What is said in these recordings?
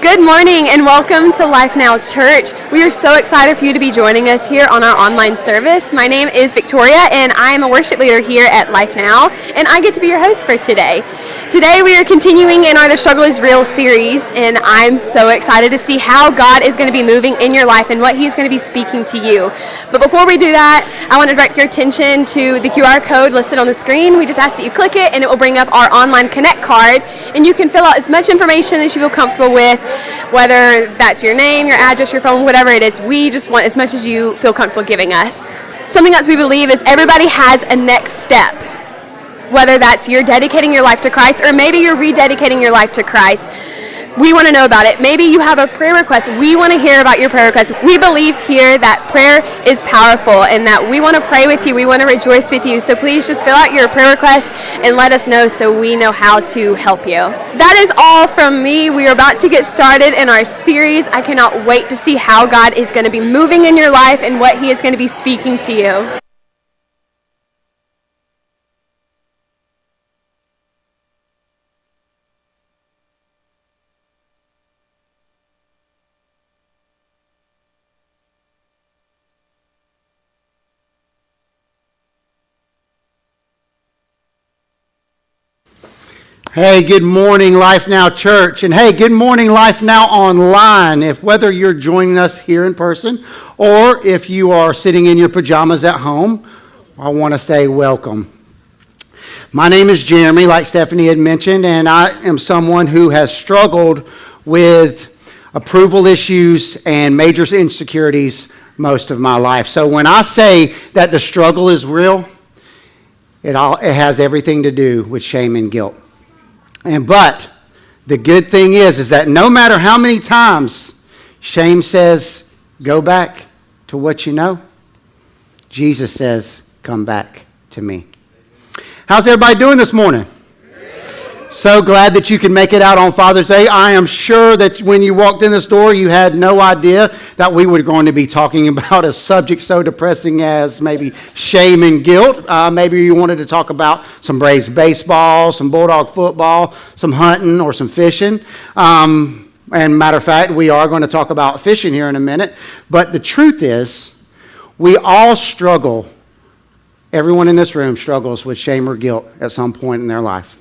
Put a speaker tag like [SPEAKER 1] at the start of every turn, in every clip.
[SPEAKER 1] Good morning and welcome to Life Now Church. We are so excited for you to be joining us here on our online service. My name is Victoria and I am a worship leader here at Life Now, and I get to be your host for today. Today we are continuing in our The Struggle is Real series, and I'm so excited to see how God is going to be moving in your life and what He's going to be speaking to you. But before we do that, I want to direct your attention to the QR code listed on the screen. We just ask that you click it and it will bring up our online Connect card, and you can fill out as much information as you feel comfortable with, whether that's your name, your address, your phone, whatever it is. We just want as much as you feel comfortable giving us. Something else we believe is everybody has a next step, whether that's you're dedicating your life to Christ or maybe you're rededicating your life to Christ. We want to know about it. Maybe you have a prayer request. We want to hear about your prayer request. We believe here that prayer is powerful and that we want to pray with you. We want to rejoice with you. So please just fill out your prayer request and let us know so we know how to help you. That is all from me. We are about to get started in our series. I cannot wait to see how God is going to be moving in your life and what He is going to be speaking to you.
[SPEAKER 2] Hey, good morning, Life Now Church. And hey, good morning, Life Now Online. Whether you're joining us here in person or if you are sitting in your pajamas at home, I want to say welcome. My name is Jeremy, like Stephanie had mentioned, and I am someone who has struggled with approval issues and major insecurities most of my life. So when I say that the struggle is real, it has everything to do with shame and guilt. But the good thing is that no matter how many times shame says, go back to what you know, Jesus says, come back to me. How's everybody doing this morning? So glad that you can make it out on Father's Day. I am sure that when you walked in this door, you had no idea that we were going to be talking about a subject so depressing as maybe shame and guilt. Maybe you wanted to talk about some Braves baseball, some Bulldog football, some hunting, or some fishing. And matter of fact, we are going to talk about fishing here in a minute. But the truth is, we all struggle. Everyone in this room struggles with shame or guilt at some point in their life.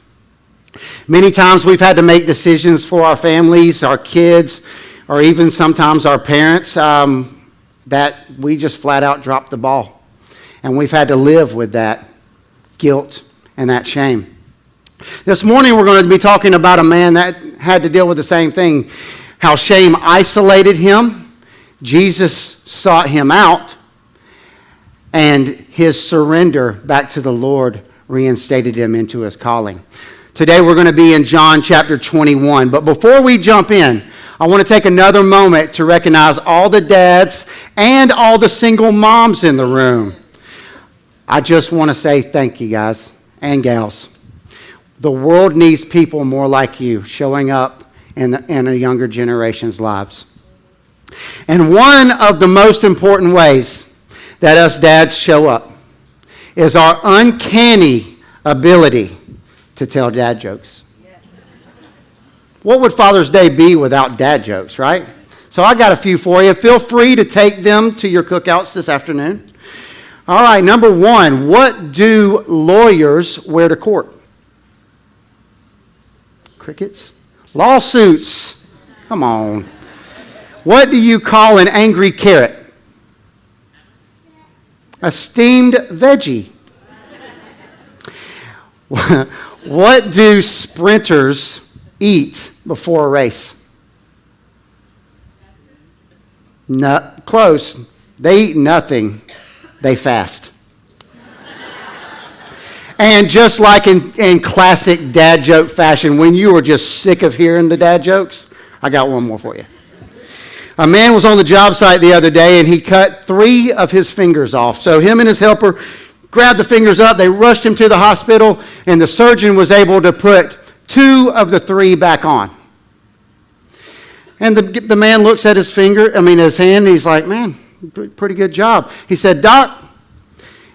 [SPEAKER 2] Many times we've had to make decisions for our families, our kids, or even sometimes our parents that we just flat out dropped the ball. And we've had to live with that guilt and that shame. This morning we're going to be talking about a man that had to deal with the same thing, how shame isolated him, Jesus sought him out, and his surrender back to the Lord reinstated him into his calling. Today we're going to be in John chapter 21. But before we jump in, I want to take another moment to recognize all the dads and all the single moms in the room. I just want to say thank you, guys and gals. The world needs people more like you showing up in a younger generation's lives. And one of the most important ways that us dads show up is our uncanny ability to tell dad jokes. Yes. What would Father's Day be without dad jokes, right? So I got a few for you. Feel free to take them to your cookouts this afternoon. All right, number one, what do lawyers wear to court? Crickets? Lawsuits. Come on. What do you call an angry carrot? A steamed veggie. What do sprinters eat before a race? Close. They eat nothing. They fast. And just like in classic dad joke fashion, when you are just sick of hearing the dad jokes, I got one more for you. A man was on the job site the other day and he cut 3 of his fingers off. So him and his helper grabbed the fingers up, they rushed him to the hospital, and the surgeon was able to put 2 of the 3 back on. And the man looks at his hand, and he's like, man, pretty good job. He said, Doc,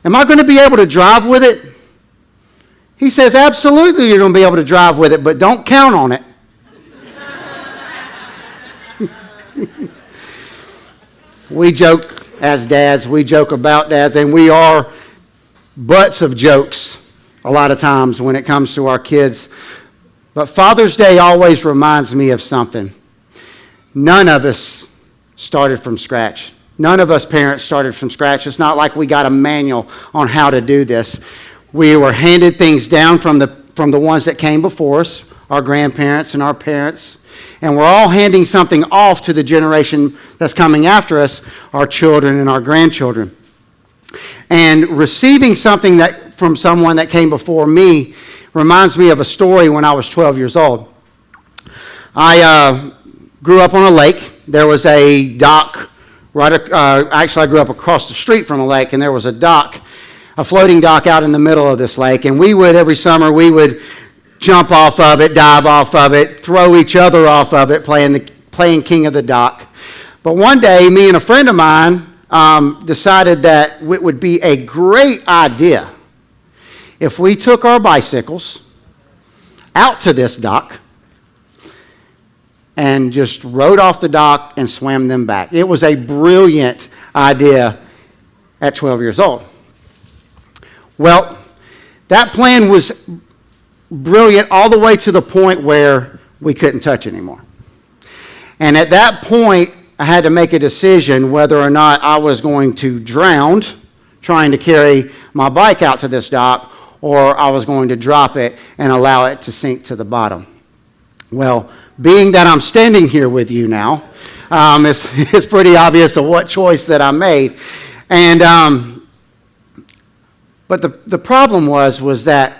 [SPEAKER 2] am I going to be able to drive with it? He says, absolutely you're going to be able to drive with it, but don't count on it. We joke as dads, we joke about dads, and we are butts of jokes a lot of times when it comes to our kids. But Father's Day always reminds me of something. None of us started from scratch. None of us parents started from scratch. It's not like we got a manual on how to do this. We were handed things down from the ones that came before us, our grandparents and our parents. And we're all handing something off to the generation that's coming after us, our children and our grandchildren. And receiving something that from someone that came before me reminds me of a story when I was 12 years old. I grew up on a lake. There was a dock actually I grew up across the street from a lake, and there was a dock, a floating dock out in the middle of this lake. And every summer, we would jump off of it, dive off of it, throw each other off of it, playing king of the dock. But one day, me and a friend of mine decided that it would be a great idea if we took our bicycles out to this dock and just rode off the dock and swam them back. It was a brilliant idea at 12 years old. Well, that plan was brilliant all the way to the point where we couldn't touch anymore. And at that point, I had to make a decision whether or not I was going to drown trying to carry my bike out to this dock, or I was going to drop it and allow it to sink to the bottom. Well, being that I'm standing here with you now, it's pretty obvious of what choice that I made. And but the problem was that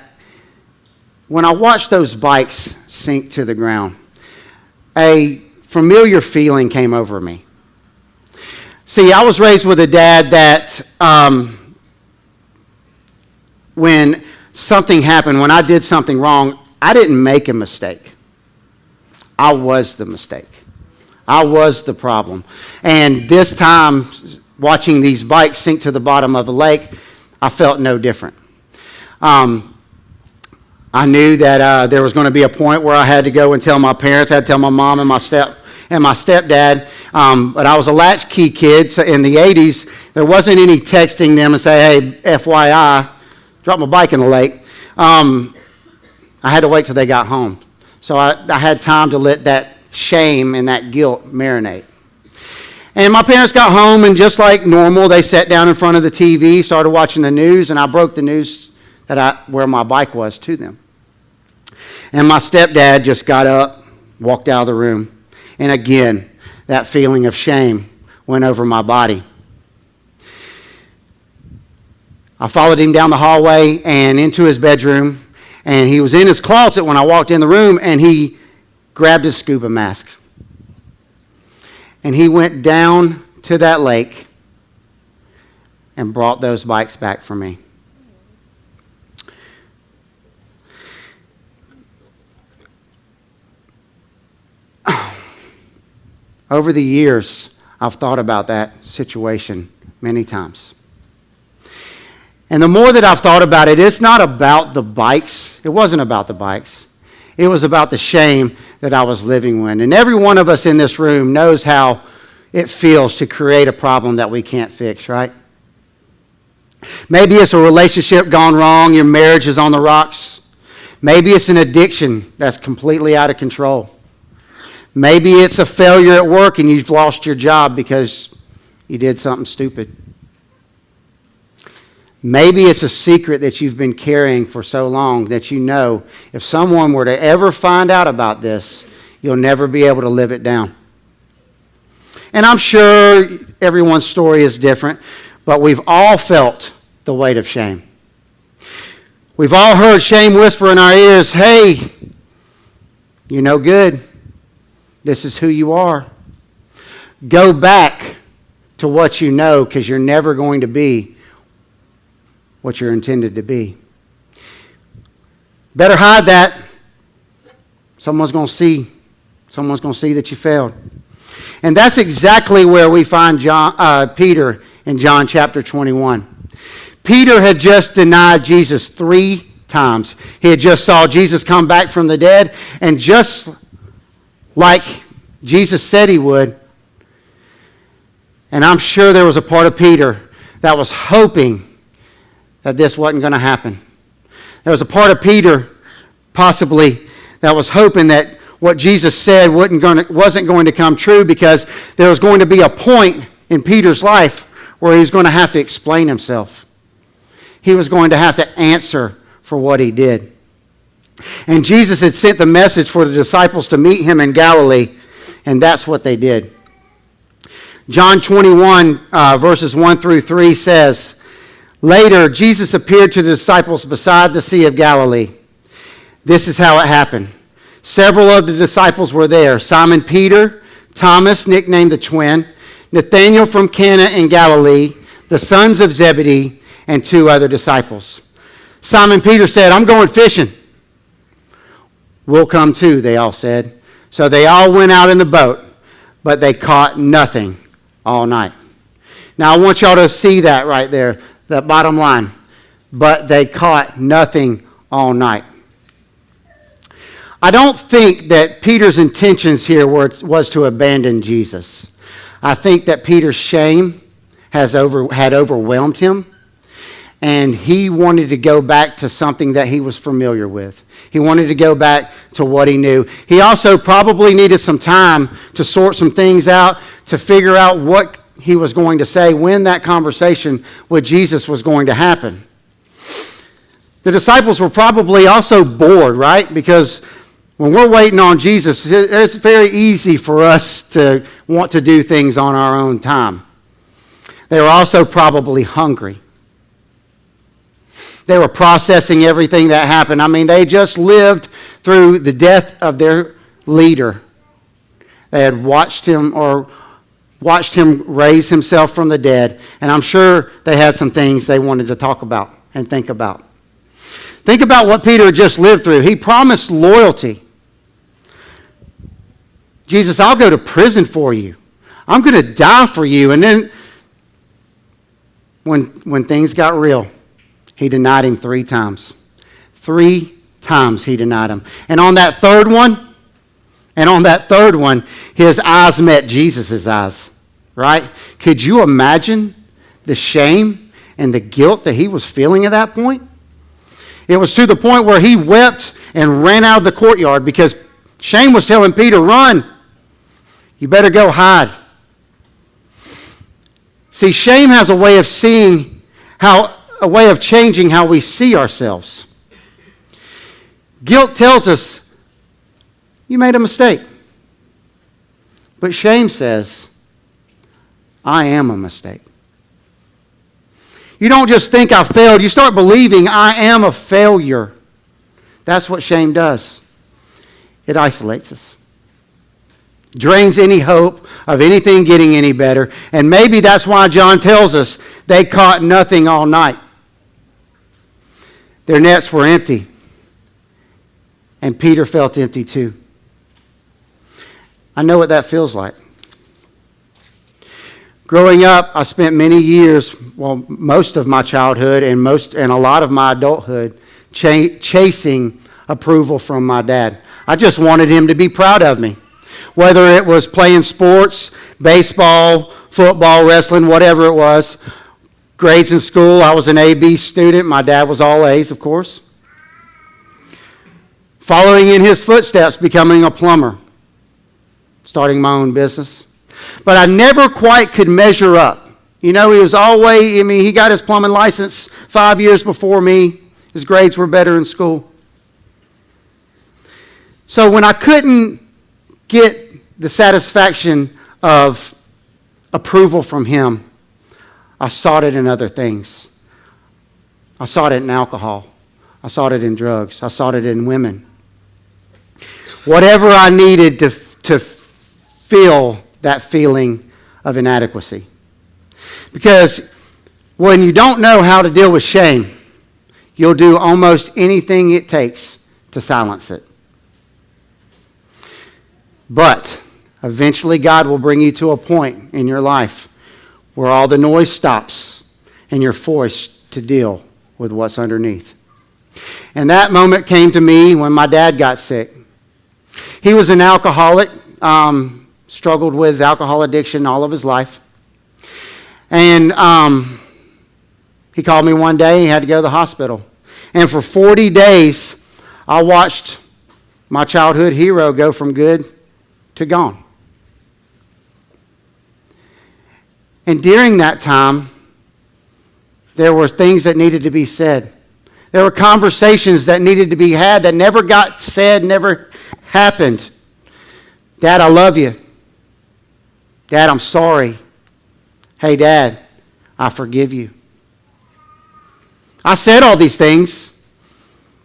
[SPEAKER 2] when I watched those bikes sink to the ground, a familiar feeling came over me. See, I was raised with a dad that when something happened, when I did something wrong, I didn't make a mistake. I was the mistake. I was the problem. And this time, watching these bikes sink to the bottom of the lake, I felt no different. I knew that there was going to be a point where I had to go and tell my parents, I had to tell my mom and my stepdad. But I was a latchkey kid, so in the 80s, there wasn't any texting them and say, hey, FYI, drop my bike in the lake. I had to wait till they got home. So I had time to let that shame and that guilt marinate. And my parents got home, and just like normal, they sat down in front of the TV, started watching the news, and I broke the news where my bike was to them. And my stepdad just got up, walked out of the room, and again, that feeling of shame went over my body. I followed him down the hallway and into his bedroom, and he was in his closet when I walked in the room, and he grabbed his scuba mask. And he went down to that lake and brought those bikes back for me. Over the years, I've thought about that situation many times. And the more that I've thought about it, it's not about the bikes. It wasn't about the bikes. It was about the shame that I was living with. And every one of us in this room knows how it feels to create a problem that we can't fix, right? Maybe it's a relationship gone wrong, your marriage is on the rocks. Maybe it's an addiction that's completely out of control. Maybe it's a failure at work and you've lost your job because you did something stupid. Maybe it's a secret that you've been carrying for so long that you know if someone were to ever find out about this, you'll never be able to live it down. And I'm sure everyone's story is different, but we've all felt the weight of shame. We've all heard shame whisper in our ears, hey, you're no good. This is who you are. Go back to what you know, because you're never going to be what you're intended to be. Better hide that. Someone's going to see. Someone's going to see that you failed. And that's exactly where we find Peter in John chapter 21. Peter had just denied Jesus 3 times. He had just saw Jesus come back from the dead, and just like Jesus said he would, And I'm sure there was a part of Peter that was hoping that this wasn't going to happen. There was a part of Peter, possibly, that was hoping that what Jesus said wasn't going to come true, because there was going to be a point in Peter's life where he was going to have to explain himself. He was going to have to answer for what he did. And Jesus had sent the message for the disciples to meet him in Galilee, and that's what they did. John 21, verses 1 through 3 says, "Later, Jesus appeared to the disciples beside the Sea of Galilee. This is how it happened. Several of the disciples were there: Simon Peter, Thomas, nicknamed the Twin, Nathanael from Cana in Galilee, the sons of Zebedee, and 2 other disciples. Simon Peter said, 'I'm going fishing.' 'We'll come too,' they all said. So they all went out in the boat, but they caught nothing all night." Now I want y'all to see that right there, that bottom line. But they caught nothing all night. I don't think that Peter's intentions here was to abandon Jesus. I think that Peter's shame had overwhelmed him, and he wanted to go back to something that he was familiar with. He wanted to go back to what he knew. He also probably needed some time to sort some things out, to figure out what he was going to say when that conversation with Jesus was going to happen. The disciples were probably also bored, right? Because when we're waiting on Jesus, it's very easy for us to want to do things on our own time. They were also probably hungry. They were processing everything that happened. I mean, they just lived through the death of their leader. They had watched him raise himself from the dead, and I'm sure they had some things they wanted to talk about and think about. Think about what Peter had just lived through. He promised loyalty. "Jesus, I'll go to prison for you. I'm going to die for you." And then when things got real, he denied him 3 times. 3 times he denied him. And on that third one, his eyes met Jesus' eyes, right? Could you imagine the shame and the guilt that he was feeling at that point? It was to the point where he wept and ran out of the courtyard because shame was telling Peter, "Run. You better go hide." See, shame has a way of changing how we see ourselves. Guilt tells us, "You made a mistake." But shame says, "I am a mistake." You don't just think I failed. You start believing I am a failure. That's what shame does. It isolates us. Drains any hope of anything getting any better. And maybe that's why John tells us they caught nothing all night. Their nets were empty. And Peter felt empty too. I know what that feels like. Growing up, I spent many years, most of my childhood and a lot of my adulthood, chasing approval from my dad. I just wanted him to be proud of me. Whether it was playing sports, baseball, football, wrestling, whatever it was. Grades in school, I was an A-B student. My dad was all A's, of course. Following in his footsteps, becoming a plumber. Starting my own business. But I never quite could measure up. You know, he got his plumbing license 5 years before me. His grades were better in school. So when I couldn't get the satisfaction of approval from him, I sought it in other things. I sought it in alcohol. I sought it in drugs. I sought it in women. Whatever I needed to feel that feeling of inadequacy. Because when you don't know how to deal with shame, you'll do almost anything it takes to silence it. But eventually God will bring you to a point in your life where all the noise stops and you're forced to deal with what's underneath. And that moment came to me when my dad got sick. He was an alcoholic, struggled with alcohol addiction all of his life. And he called me one day. He had to go to the hospital. And for 40 days, I watched my childhood hero go from good to gone. And during that time, there were things that needed to be said. There were conversations that needed to be had that never got said, never happened. Dad, I love you. Dad, I'm sorry. Hey, Dad, I forgive you. I said all these things,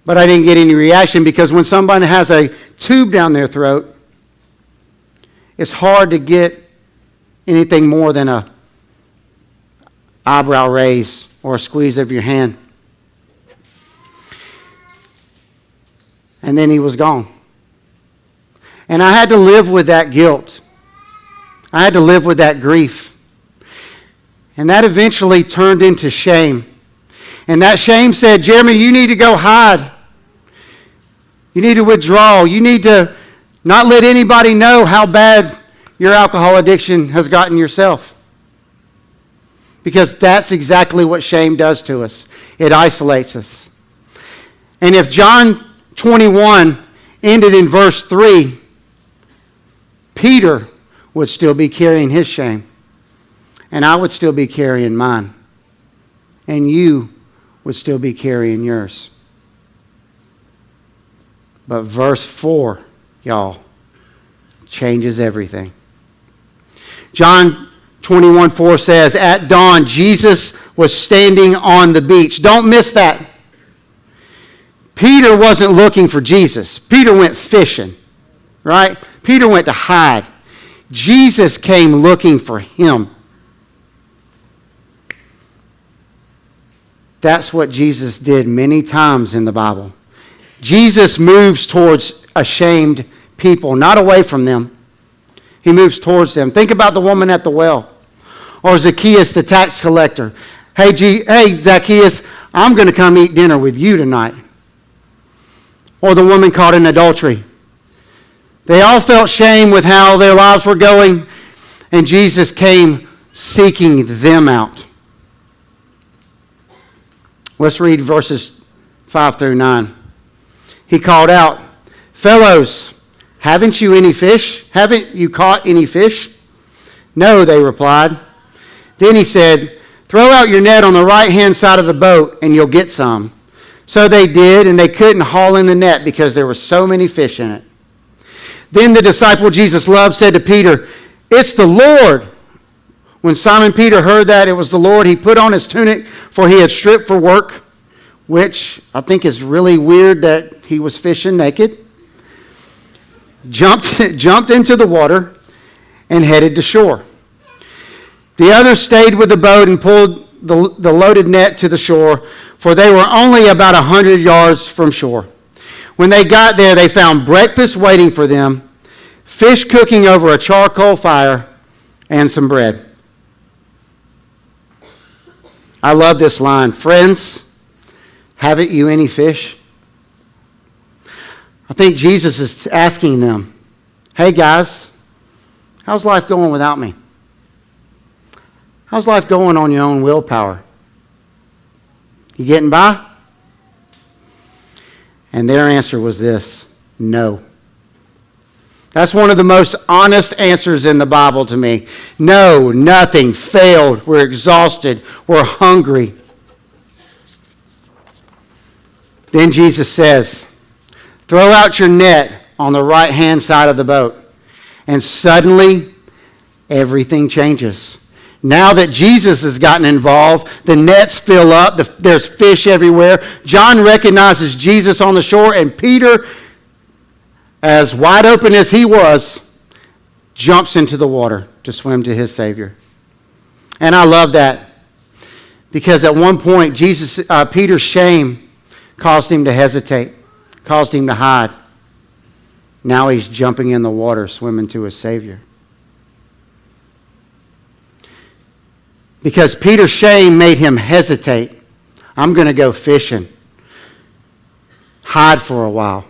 [SPEAKER 2] but I didn't get any reaction because when somebody has a tube down their throat, it's hard to get anything more than a eyebrow raise or a squeeze of your hand. And then he was gone. And I had to live with that guilt. I had to live with that grief. And that eventually turned into shame. And that shame said, Jeremy, you need to go hide. You need to withdraw. You need to not let anybody know how bad your alcohol addiction has gotten yourself. Because that's exactly what shame does to us. It isolates us. And if John 21 ended in verse 3, Peter would still be carrying his shame. And I would still be carrying mine. And you would still be carrying yours. But verse 4, y'all, changes everything. John 21:4 says, at dawn, Jesus was standing on the beach. Don't miss that. Peter wasn't looking for Jesus. Peter went fishing, right? Peter went to hide. Jesus came looking for him. That's what Jesus did many times in the Bible. Jesus moves towards ashamed people, not away from them. He moves towards them. Think about the woman at the well. Or Zacchaeus, the tax collector. Hey, Zacchaeus, I'm going to come eat dinner with you tonight. Or the woman caught in adultery. They all felt shame with how their lives were going, and Jesus came seeking them out. Let's read verses 5 through 9. He called out, fellows, haven't you any fish? Haven't you caught any fish? No, they replied. Then he said, throw out your net on the right-hand side of the boat and you'll get some. So they did, and they couldn't haul in the net because there were so many fish in it. Then the disciple Jesus loved said to Peter, it's the Lord. When Simon Peter heard that it was the Lord, he put on his tunic, for he had stripped for work, which I think is really weird that he was fishing naked. Jumped into the water and headed to shore. The others stayed with the boat and pulled the loaded net to the shore, for they were only about 100 yards from shore. When they got there, they found breakfast waiting for them, fish cooking over a charcoal fire, and some bread. I love this line. Friends, haven't you any fish? I think Jesus is asking them, hey guys, how's life going without me? How's life going on your own willpower? You getting by? And their answer was this, no. That's one of the most honest answers in the Bible to me. No, nothing, failed, we're exhausted, we're hungry. Then Jesus says, throw out your net on the right-hand side of the boat. And suddenly, everything changes. Now that Jesus has gotten involved, the nets fill up, there's fish everywhere. John recognizes Jesus on the shore, and Peter, as wide open as he was, jumps into the water to swim to his Savior. And I love that, because at one point, Peter's shame caused him to hesitate, caused him to hide. Now he's jumping in the water, swimming to his Savior. Because Peter's shame made him hesitate. I'm going to go fishing. Hide for a while.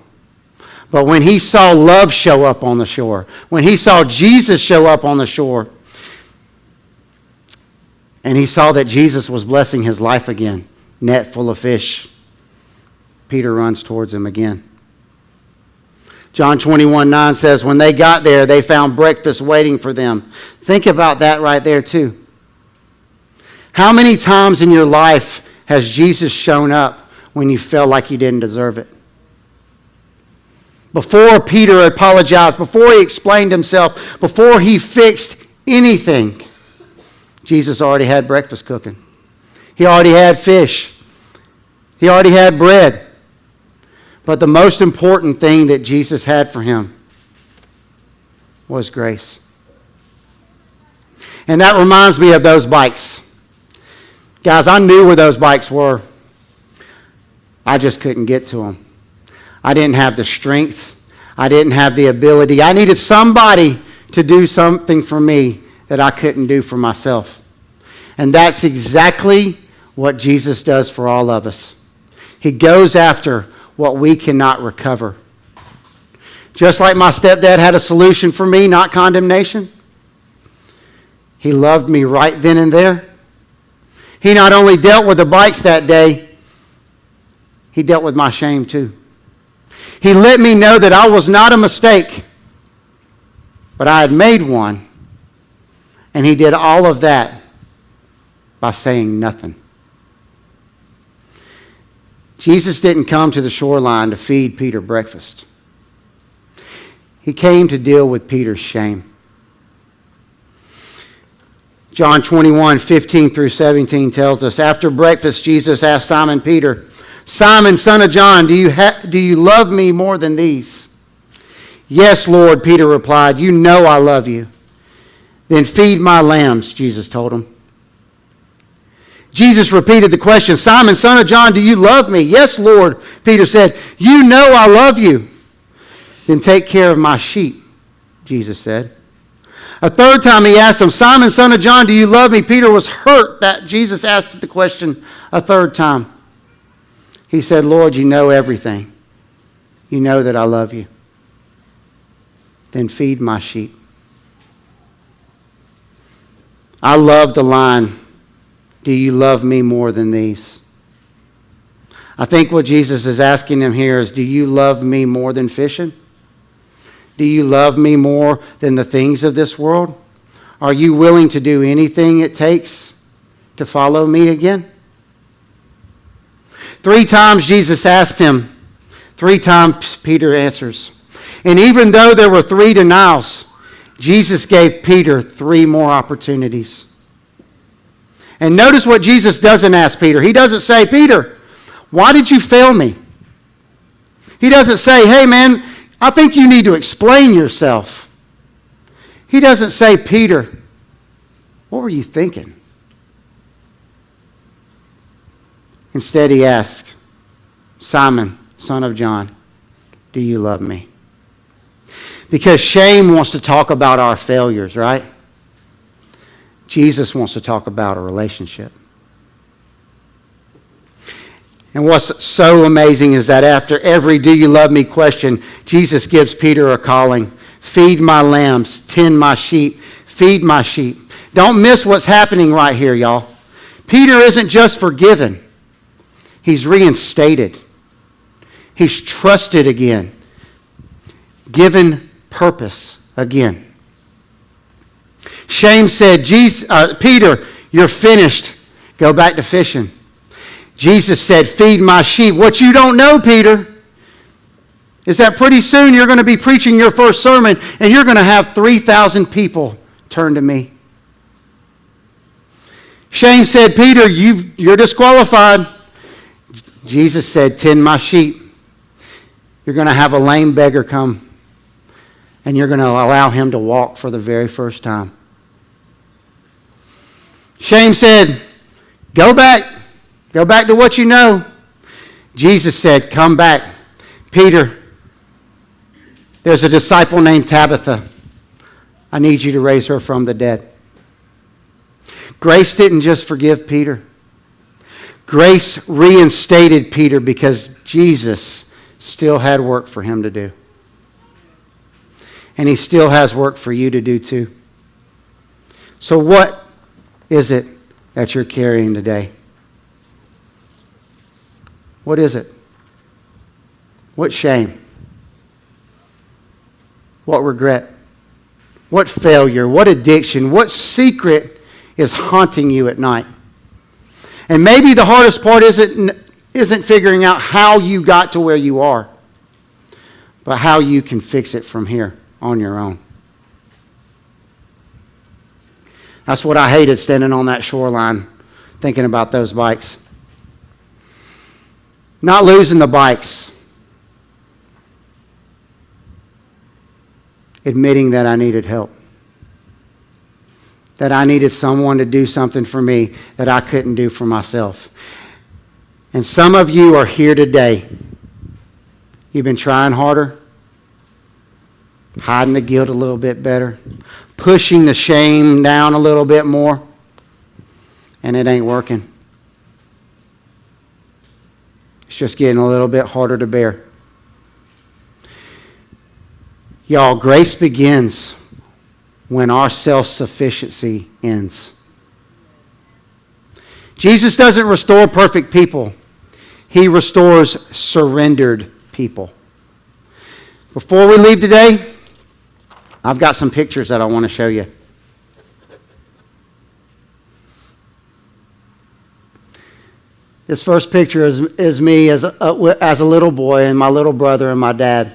[SPEAKER 2] But when he saw love show up on the shore, when he saw Jesus show up on the shore, and he saw that Jesus was blessing his life again, net full of fish. Peter runs towards him again. John 21:9 says, when they got there, they found breakfast waiting for them. Think about that right there too. How many times in your life has Jesus shown up when you felt like you didn't deserve it? Before Peter apologized, before he explained himself, before he fixed anything, Jesus already had breakfast cooking. He already had fish. He already had bread. But the most important thing that Jesus had for him was grace. And that reminds me of those bikes. Guys, I knew where those bikes were. I just couldn't get to them. I didn't have the strength. I didn't have the ability. I needed somebody to do something for me that I couldn't do for myself. And that's exactly what Jesus does for all of us. He goes after what we cannot recover. Just like my stepdad had a solution for me, not condemnation. He loved me right then and there. He not only dealt with the bikes that day, he dealt with my shame too. He let me know that I was not a mistake, but I had made one. And he did all of that by saying nothing. Jesus didn't come to the shoreline to feed Peter breakfast. He came to deal with Peter's shame. John 21:15-17 tells us, after breakfast, Jesus asked Simon Peter, Simon, son of John, do you love me more than these? Yes, Lord, Peter replied, you know I love you. Then feed my lambs, Jesus told him. Jesus repeated the question, Simon, son of John, do you love me? Yes, Lord, Peter said, you know I love you. Then take care of my sheep, Jesus said. A third time he asked him, Simon, son of John, do you love me? Peter was hurt that Jesus asked the question a third time. He said, Lord, you know everything. You know that I love you. Then feed my sheep. I love the line, do you love me more than these? I think what Jesus is asking him here is, do you love me more than fishing? Do you love me more than the things of this world? Are you willing to do anything it takes to follow me again? 3 times Jesus asked him. 3 times Peter answers. And even though there were 3 denials, Jesus gave Peter 3 more opportunities. And notice what Jesus doesn't ask Peter. He doesn't say, Peter, why did you fail me? He doesn't say, hey man, I think you need to explain yourself. He doesn't say, Peter, what were you thinking? Instead, he asks, Simon, son of John, do you love me? Because shame wants to talk about our failures, right? Jesus wants to talk about a relationship. And what's so amazing is that after every do you love me question, Jesus gives Peter a calling. Feed my lambs, tend my sheep, feed my sheep. Don't miss what's happening right here, y'all. Peter isn't just forgiven. He's reinstated. He's trusted again. Given purpose again. Shame said, Peter, you're finished. Go back to fishing. Jesus said, feed my sheep. What you don't know, Peter, is that pretty soon you're going to be preaching your first sermon and you're going to have 3,000 people turn to me. Shame said, Peter, you're disqualified. Jesus said, tend my sheep. You're going to have a lame beggar come and you're going to allow him to walk for the very first time. Shame said, go back to what you know. Jesus said, come back. Peter, there's a disciple named Tabitha. I need you to raise her from the dead. Grace didn't just forgive Peter. Grace reinstated Peter because Jesus still had work for him to do. And he still has work for you to do too. So what is it that you're carrying today? What is it? What shame? What regret? What failure? What addiction? What secret is haunting you at night? And maybe the hardest part isn't figuring out how you got to where you are, but how you can fix it from here on your own. That's what I hated, standing on that shoreline thinking about those bikes. Not losing the bikes. Admitting that I needed help. That I needed someone to do something for me that I couldn't do for myself. And some of you are here today. You've been trying harder, hiding the guilt a little bit better, pushing the shame down a little bit more, and it ain't working. It's just getting a little bit harder to bear. Y'all, grace begins when our self-sufficiency ends. Jesus doesn't restore perfect people. He restores surrendered people. Before we leave today, I've got some pictures that I want to show you. This first picture is me as a little boy and my little brother and my dad.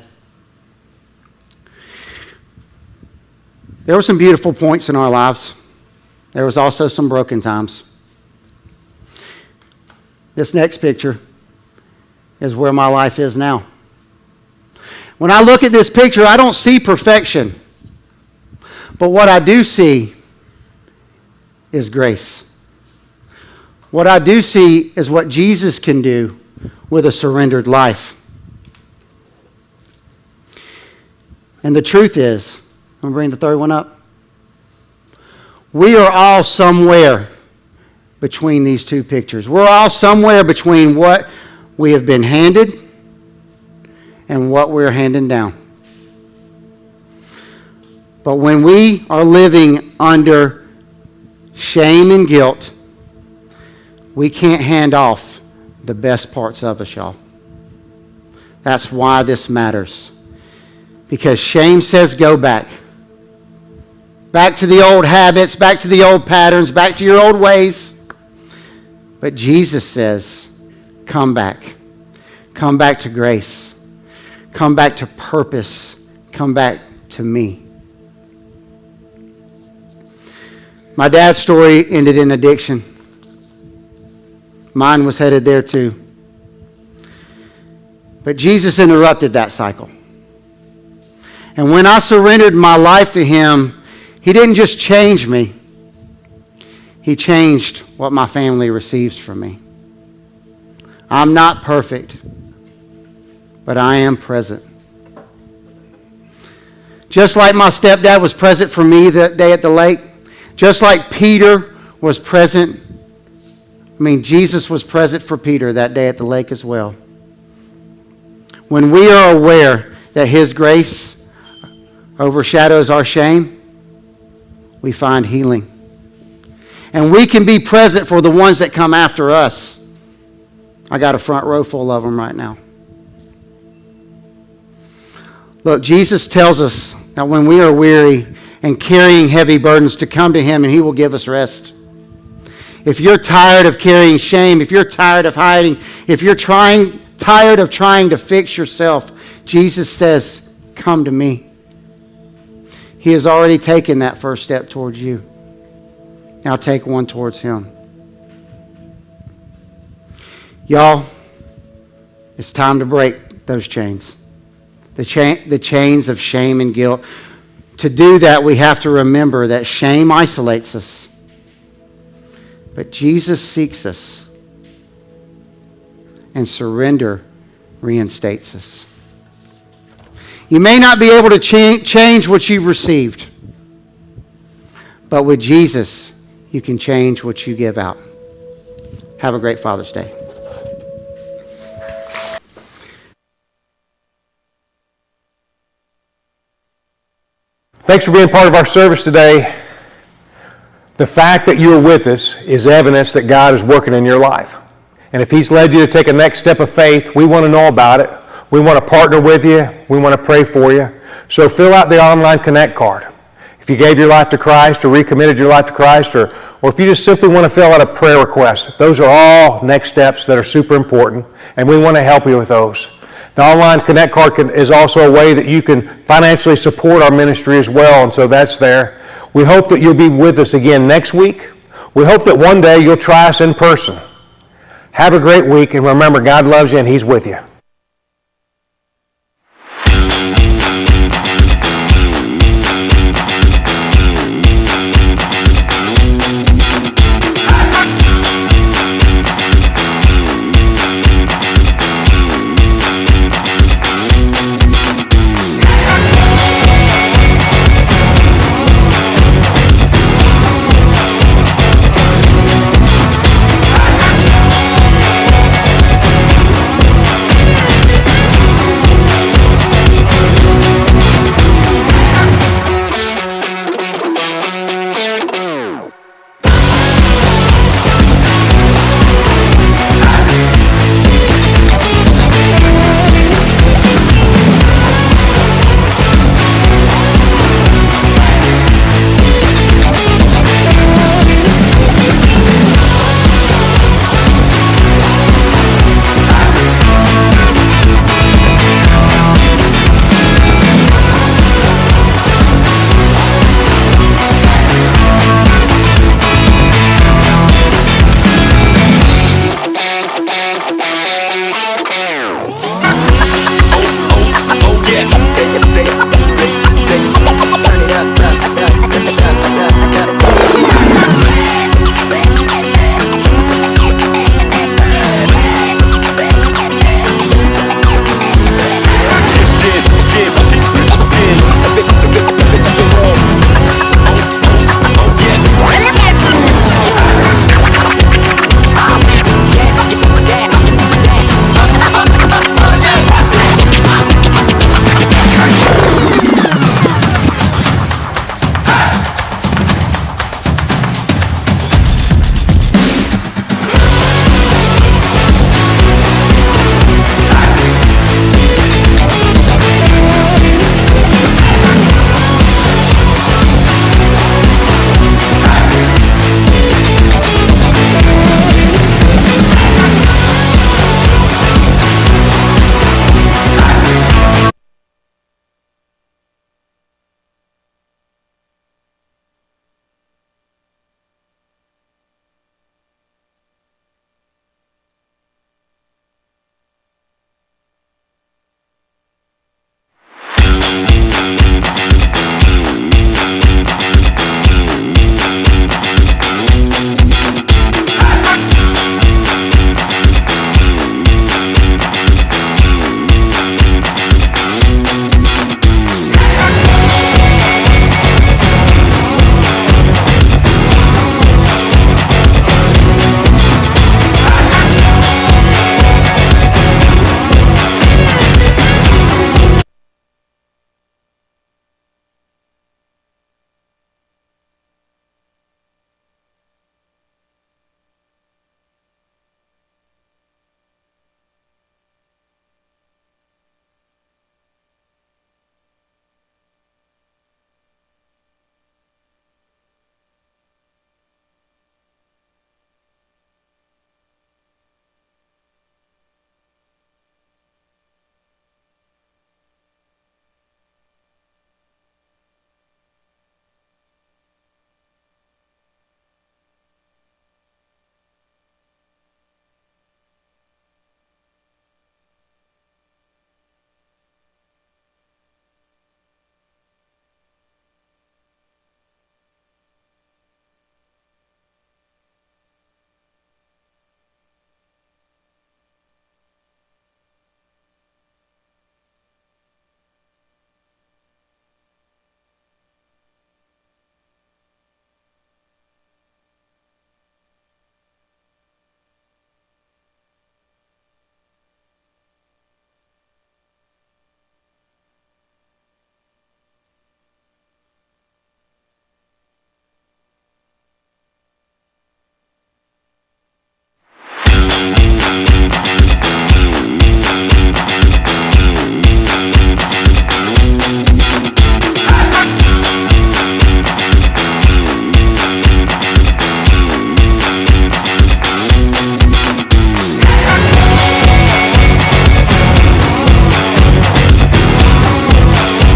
[SPEAKER 2] There were some beautiful points in our lives. There was also some broken times. This next picture is where my life is now. When I look at this picture, I don't see perfection. But what I do see is grace. What I do see is what Jesus can do with a surrendered life. And the truth is, I'm going to bring the third one up. We are all somewhere between these two pictures. We're all somewhere between what we have been handed and what we're handing down. But when we are living under shame and guilt, we can't hand off the best parts of us, y'all. That's why this matters. Because shame says go back. Back to the old habits, back to the old patterns, back to your old ways. But Jesus says, come back. Come back to grace. Come back to purpose. Come back to me. My dad's story ended in addiction. Mine was headed there too. But Jesus interrupted that cycle. And when I surrendered my life to Him, He didn't just change me. He changed what my family receives from me. I'm not perfect, but I am present. Just like my stepdad was present for me that day at the lake, just like Peter was present, Jesus was present for Peter that day at the lake as well. When we are aware that His grace overshadows our shame, we find healing. And we can be present for the ones that come after us. I got a front row full of them right now. Look, Jesus tells us that when we are weary and carrying heavy burdens, to come to Him and He will give us rest. If you're tired of carrying shame, if you're tired of hiding, if you're tired of trying to fix yourself, Jesus says, come to me. He has already taken that first step towards you. Now take one towards Him. Y'all, it's time to break those chains. The chains of shame and guilt. To do that, we have to remember that shame isolates us. But Jesus seeks us. And surrender reinstates us. You may not be able to change what you've received. But with Jesus, you can change what you give out. Have a great Father's Day.
[SPEAKER 3] Thanks for being part of our service today. The fact that you're with us is evidence that God is working in your life. And if He's led you to take a next step of faith, we want to know about it. We want to partner with you. We want to pray for you. So fill out the online Connect card. If you gave your life to Christ or recommitted your life to Christ, or if you just simply want to fill out a prayer request, those are all next steps that are super important, and we want to help you with those. The online Connect card is also a way that you can financially support our ministry as well, and so that's there. We hope that you'll be with us again next week. We hope that one day you'll try us in person. Have a great week, and remember, God loves you and He's with you.